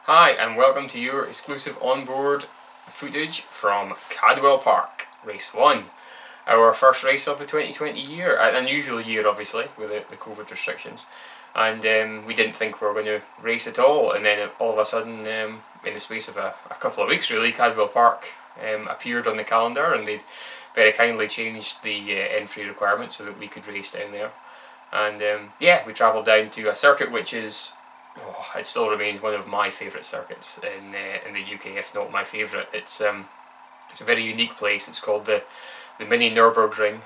Hi and welcome to your exclusive onboard footage from Cadwell Park, race 1. Our first race of the 2020 year, an unusual year obviously with the COVID restrictions, and we didn't think we were going to race at all, and then all of a sudden in the space of a couple of weeks really, Cadwell Park appeared on the calendar, and they'd very kindly changed the entry requirements so that we could race down there. And we travelled down to a circuit which is, it still remains one of my favourite circuits in the UK, if not my favourite. It's a very unique place. It's called the mini Nürburgring.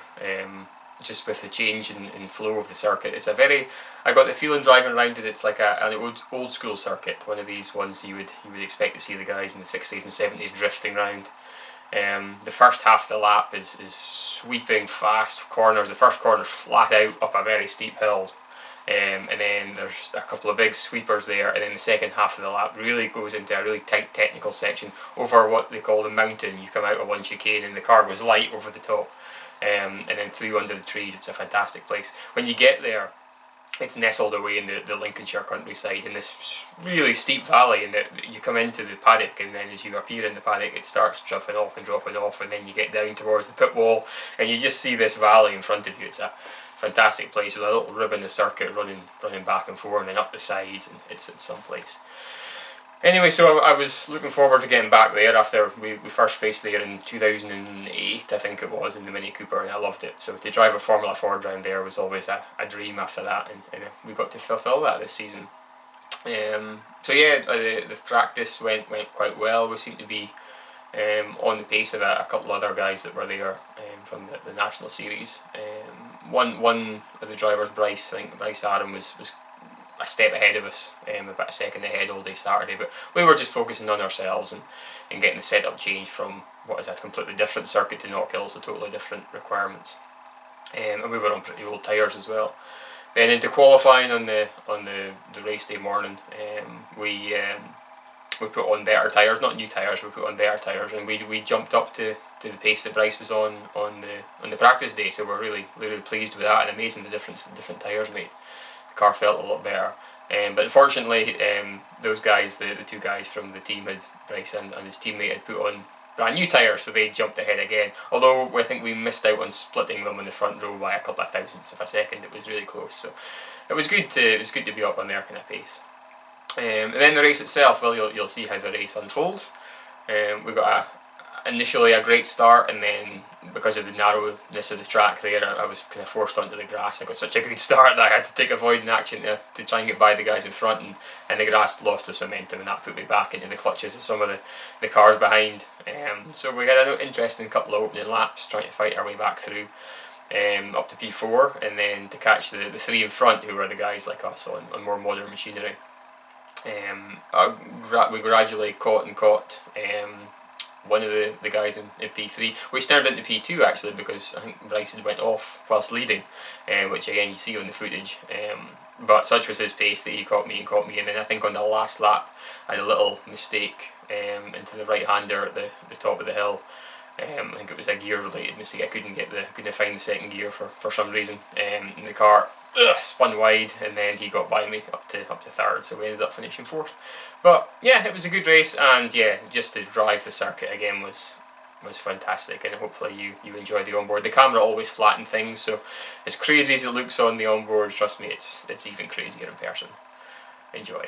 Just with the change in flow of the circuit, it's a very, I got the feeling driving around it, it's like an old school circuit, one of these ones you would expect to see the guys in the 60s and 70s drifting around. The first half of the lap is sweeping fast corners. The first corner's flat out up a very steep hill, and then there's a couple of big sweepers there, and then the second half of the lap really goes into a really tight technical section over what they call the mountain. You come out of one chicane and the car goes light over the top, and then through under the trees. It's a fantastic place. When you get there, it's nestled away in the Lincolnshire countryside in this really steep valley, and you come into the paddock, and then as you appear in the paddock it starts dropping off, and then you get down towards the pit wall and you just see this valley in front of you. It's a fantastic place with a little ribbon of circuit running back and forth and then up the sides, and it's at some place. Anyway, so I was looking forward to getting back there after we first raced there in 2008, I think it was, in the Mini Cooper, and I loved it. So to drive a Formula Ford round there was always a dream after that, and we got to fulfil that this season. So yeah, the practice went quite well. We seemed to be on the pace of a couple other guys that were there from the National Series. One of the drivers, Bryce Adam, was a step ahead of us, about a second ahead all day Saturday, but we were just focusing on ourselves and getting the setup changed from what is a completely different circuit to Knockhills with totally different requirements, and we were on pretty old tyres as well. Then into qualifying on the race day morning, we put on better tyres, not new tyres, we put on better tyres, and we jumped up to the pace that Bryce was on the practice day, so we're really pleased with that, and amazing the difference that different tyres made. The car felt a lot better, but unfortunately those guys, the two guys from the team, Bryce and his teammate, had put on brand new tyres, so they jumped ahead again, although I think we missed out on splitting them in the front row by a couple of thousandths of a second. It was really close, so it was good to be up on their kind of pace. And then the race itself, well, you'll see how the race unfolds. We got initially a great start, and then because of the narrowness of the track there, I was kind of forced onto the grass. I got such a good start that I had to take avoiding action to try and get by the guys in front, and the grass lost its momentum, and that put me back into the clutches of some of the cars behind. So we had an interesting couple of opening laps trying to fight our way back through up to P4, and then to catch the three in front, who were the guys like us on more modern machinery. We gradually caught one of the guys in P3, which turned into P2 actually, because I think Bryce had went off whilst leading, which again you see on the footage. But such was his pace that he caught me, and then I think on the last lap I had a little mistake into the right hander at the top of the hill. I think it was a gear related mistake. I couldn't find the second gear for some reason, and the car spun wide, and then he got by me up to third, so we ended up finishing fourth. But yeah, it was a good race, and yeah, just to drive the circuit again was fantastic, and hopefully you enjoy the onboard. The camera always flattened things, so as crazy as it looks on the onboard, trust me, it's even crazier in person. Enjoy.